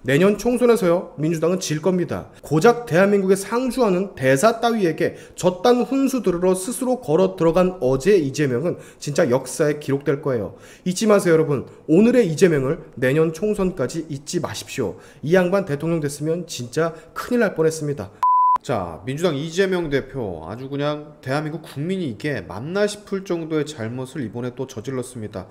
내년 총선에서요, 민주당은 질 겁니다. 고작 대한민국의 상주하는 대사 따위에게 저딴 훈수 들으러 스스로 걸어 들어간 어제 이재명은 진짜 역사에 기록될 거예요. 잊지 마세요, 여러분. 오늘의 이재명을 내년 총선까지 잊지 마십시오. 이 양반 대통령 됐으면 진짜 큰일 날 뻔했습니다. 자, 민주당 이재명 대표 아주 그냥 대한민국 국민이 이게 맞나 싶을 정도의 잘못을 이번에 또 저질렀습니다.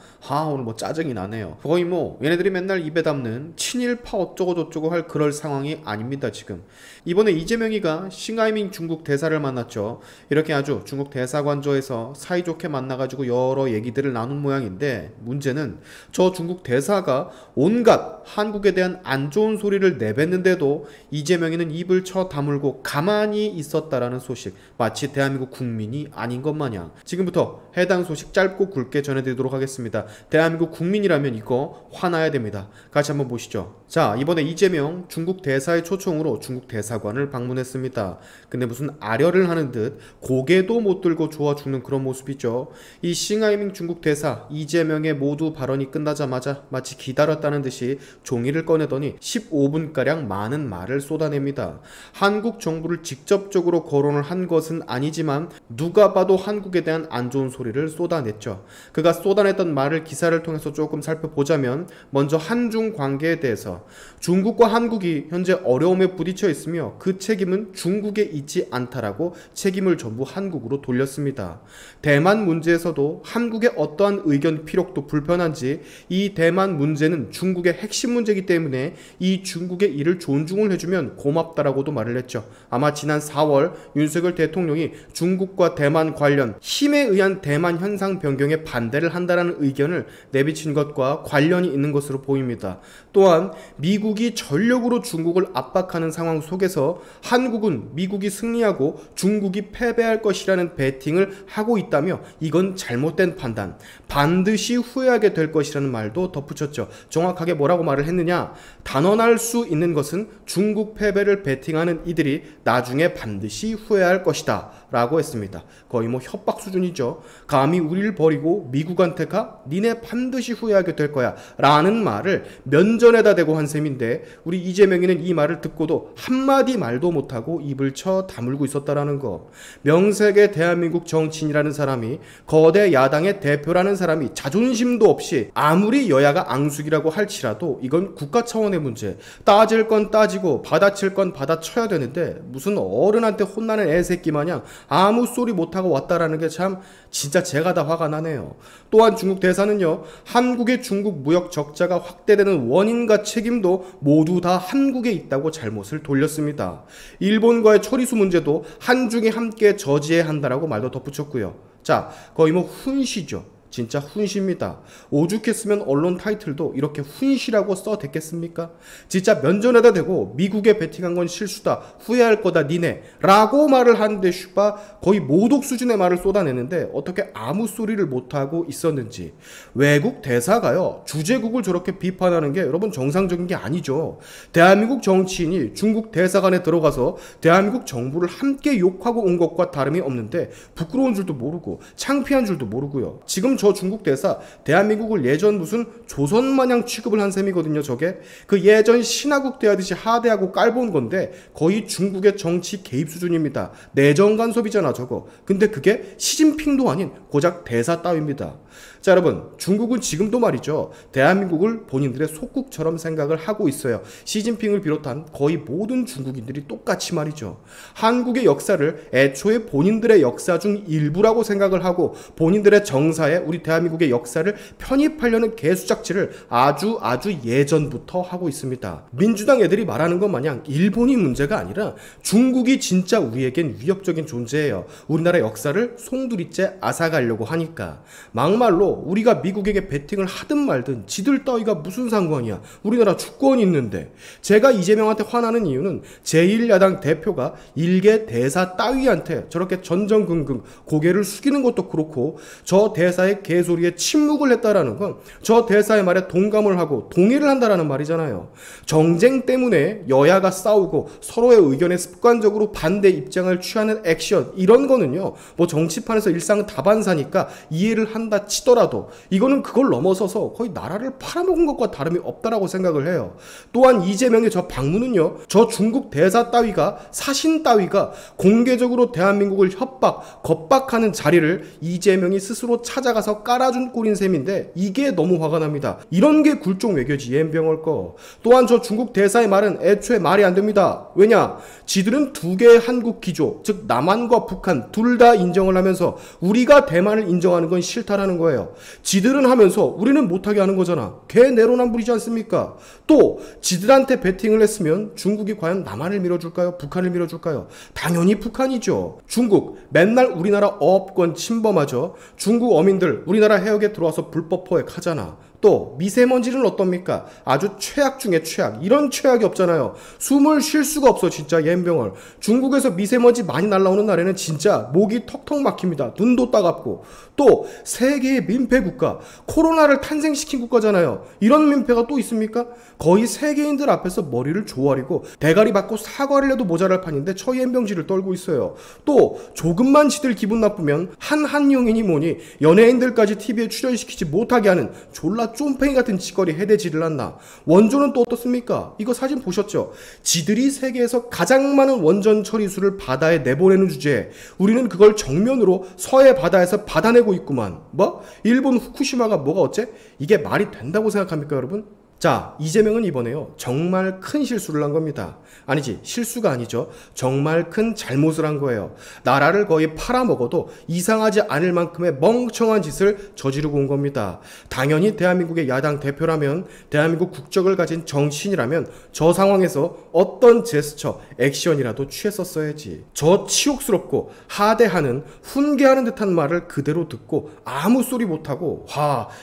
오늘 뭐 짜증이 나네요. 거의 뭐 얘네들이 맨날 입에 담는 친일파 어쩌고저쩌고 할 그럴 상황이 아닙니다. 지금 이번에 이재명이가 싱하이밍 중국 대사를 만났죠. 이렇게 아주 중국 대사관저에서 사이좋게 만나가지고 여러 얘기들을 나눈 모양인데, 문제는 저 중국 대사가 온갖 한국에 대한 안 좋은 소리를 내뱉는데도 이재명이는 입을 쳐 다물고 가만히 있었다라는 소식, 마치 대한민국 국민이 아닌 것 마냥. 지금부터 해당 소식 짧고 굵게 전해드리도록 하겠습니다. 대한민국 국민이라면 이거 화나야 됩니다. 같이 한번 보시죠. 자, 이번에 이재명 중국 대사의 초청으로 중국 대사관을 방문했습니다. 근데 무슨 아려를 하는 듯 고개도 못 들고 좋아 죽는 그런 모습이죠. 이 싱하이밍 중국 대사 이재명의 모두 발언이 끝나자마자 마치 기다렸다는 듯이 종이를 꺼내더니 15분가량 많은 말을 쏟아냅니다. 한국 정부를 직접적으로 거론을 한 것은 아니지만 누가 봐도 한국에 대한 안 좋은 소리를 쏟아냈죠. 그가 쏟아냈던 말을 기사를 통해서 조금 살펴보자면, 먼저 한중 관계에 대해서 중국과 한국이 현재 어려움에 부딪혀 있으며 그 책임은 중국에 있지 않다라고 책임을 전부 한국으로 돌렸습니다. 대만 문제에서도 한국의 어떠한 의견 피력도 불편한지 이 대만 문제는 중국의 핵심 문제이기 때문에 이 중국의 일을 존중을 해주면 고맙다라고도 말을 했죠. 아마 지난 4월 윤석열 대통령이 중국과 대만 관련 힘에 의한 대만 현상 변경에 반대를 한다라는 의견을 내비친 것과 관련이 있는 것으로 보입니다. 또한 미국이 전력으로 중국을 압박하는 상황 속에서 한국은 미국이 승리하고 중국이 패배할 것이라는 베팅을 하고 있다며 이건 잘못된 판단, 반드시 후회하게 될 것이라는 말도 덧붙였죠. 정확하게 뭐라고 말을 했느냐? 단언할 수 있는 것은 중국 패배를 베팅하는 이들이 나중에 반드시 후회할 것이다 라고 했습니다. 거의 뭐 협박 수준이죠. 감히 우리를 버리고 미국한테 가? 니네 반드시 후회하게 될 거야 라는 말을 면전에다 대고 한 셈인데, 우리 이재명이는 이 말을 듣고도 한마디 말도 못하고 입을 쳐 다물고 있었다라는 거. 명색의 대한민국 정치인이라는 사람이, 거대 야당의 대표라는 사람이 자존심도 없이 아무리 여야가 앙숙이라고 할지라도 이건 국가 차원의 문제, 따질 건 따지고 받아칠 건 받아쳐야 되는데 무슨 어른한테 혼나는 애새끼 마냥 아무 소리 못하고 왔다라는 게 참 진짜 제가 다 화가 나네요. 또한 중국 대사는요, 한국의 중국 무역 적자가 확대되는 원인과 책임도 모두 다 한국에 있다고 잘못을 돌렸습니다. 일본과의 처리수 문제도 한중이 함께 저지해야 한다라고 말도 덧붙였고요. 자, 거의 뭐 훈시죠. 진짜 훈시입니다. 오죽했으면 언론 타이틀도 이렇게 훈시라고 써댔겠습니까? 진짜 면전에다 대고 미국에 베팅한 건 실수다, 후회할 거다 니네 라고 말을 하는데 슈바 거의 모독 수준의 말을 쏟아내는데 어떻게 아무 소리를 못하고 있었는지. 외국 대사가요, 주재국을 저렇게 비판하는 게 여러분 정상적인 게 아니죠. 대한민국 정치인이 중국 대사관에 들어가서 대한민국 정부를 함께 욕하고 온 것과 다름이 없는데 부끄러운 줄도 모르고 창피한 줄도 모르고요. 지금 저 중국 대사 대한민국을 예전 무슨 조선 마냥 취급을 한 셈이거든요. 저게 그 예전 신화국 대하듯이 하대하고 깔본 건데 거의 중국의 정치 개입 수준입니다. 내정 간섭이잖아 저거. 근데 그게 시진핑도 아닌 고작 대사 따위입니다. 자, 여러분, 중국은 지금도 말이죠, 대한민국을 본인들의 속국처럼 생각을 하고 있어요. 시진핑을 비롯한 거의 모든 중국인들이 똑같이 말이죠. 한국의 역사를 애초에 본인들의 역사 중 일부라고 생각을 하고 본인들의 정사에 우리 대한민국의 역사를 편입하려는 개수작질을 아주 예전부터 하고 있습니다. 민주당 애들이 말하는 것 마냥 일본이 문제가 아니라 중국이 진짜 우리에겐 위협적인 존재예요. 우리나라 역사를 송두리째 앗아가려고 하니까. 막말로 우리가 미국에게 베팅을 하든 말든 지들 따위가 무슨 상관이야. 우리나라 주권이 있는데. 제가 이재명한테 화나는 이유는 제1야당 대표가 일개 대사 따위한테 저렇게 전전긍긍 고개를 숙이는 것도 그렇고 저 대사의 대사의 개소리에 침묵을 했다라는 건 저 대사의 말에 동감을 하고 동의를 한다라는 말이잖아요. 정쟁 때문에 여야가 싸우고 서로의 의견에 습관적으로 반대 입장을 취하는 액션, 이런 거는요, 뭐 정치판에서 일상 다반사니까 이해를 한다 치더라도 이거는 그걸 넘어서서 거의 나라를 팔아먹은 것과 다름이 없다라고 생각을 해요. 또한 이재명의 저 방문은요, 저 중국 대사 따위가, 사신 따위가 공개적으로 대한민국을 협박, 겁박하는 자리를 이재명이 스스로 찾아가서 깔아준 꼴인 셈인데 이게 너무 화가 납니다. 이런 게 굴종 외교지, 옌병을 거. 또한 저 중국 대사의 말은 애초에 말이 안 됩니다. 왜냐? 지들은 두 개의 한국 기조, 즉 남한과 북한 둘 다 인정을 하면서 우리가 대만을 인정하는 건 싫다라는 거예요. 지들은 하면서 우리는 못하게 하는 거잖아. 개 내로남불이지 않습니까? 또 지들한테 배팅을 했으면 중국이 과연 남한을 밀어줄까요? 북한을 밀어줄까요? 당연히 북한이죠. 중국 맨날 우리나라 어업권 침범하죠. 중국 어민들 우리나라 해역에 들어와서 불법 포획하잖아. 또 미세먼지는 어떻습니까? 아주 최악 중에 최악. 이런 최악이 없잖아요. 숨을 쉴 수가 없어 진짜 옌병을. 중국에서 미세먼지 많이 날라오는 날에는 진짜 목이 턱턱 막힙니다. 눈도 따갑고. 또 세계의 민폐 국가, 코로나를 탄생시킨 국가잖아요. 이런 민폐가 또 있습니까? 거의 세계인들 앞에서 머리를 조아리고 대가리 받고 사과를 해도 모자랄 판인데 저 옌병지를 떨고 있어요. 또 조금만 지들 기분 나쁘면 한용인이 뭐니 연예인들까지 TV에 출연시키지 못하게 하는 졸라 쫌팽이 같은 짓거리 해대지를 한다. 원조는 또 어떻습니까? 이거 사진 보셨죠? 지들이 세계에서 가장 많은 원전 처리수를 바다에 내보내는 주제에 우리는 그걸 정면으로 서해 바다에서 받아내고 있구만. 뭐? 일본 후쿠시마가 뭐가 어째? 이게 말이 된다고 생각합니까, 여러분? 자, 이재명은 이번에요, 정말 큰 실수를 한 겁니다. 아니지, 실수가 아니죠. 정말 큰 잘못을 한 거예요. 나라를 거의 팔아먹어도 이상하지 않을 만큼의 멍청한 짓을 저지르고 온 겁니다. 당연히 대한민국의 야당 대표라면, 대한민국 국적을 가진 정치인이라면 저 상황에서 어떤 제스처, 액션이라도 취했었어야지. 저 치욕스럽고 하대하는, 훈계하는 듯한 말을 그대로 듣고 아무 소리 못하고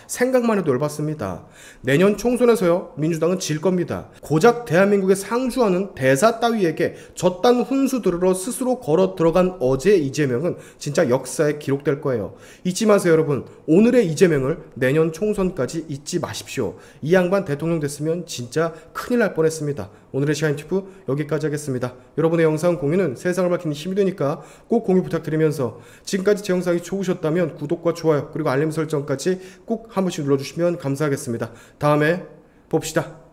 생각만 해도 열받습니다. 내년 총선에서 민주당은 질 겁니다. 고작 대한민국에 상주하는 대사 따위에게 저딴 훈수 들으러 스스로 걸어 들어간 어제 이재명은 진짜 역사에 기록될 거예요. 잊지 마세요, 여러분. 오늘의 이재명을 내년 총선까지 잊지 마십시오. 이 양반 대통령 됐으면 진짜 큰일 날 뻔했습니다. 오늘의 시간티프 여기까지 하겠습니다. 여러분의 영상 공유는 세상을 밝히는 힘이 되니까 꼭 공유 부탁드리면서, 지금까지 제 영상이 좋으셨다면 구독과 좋아요 그리고 알림 설정까지 꼭 한 번씩 눌러주시면 감사하겠습니다. 다음에 봅시다.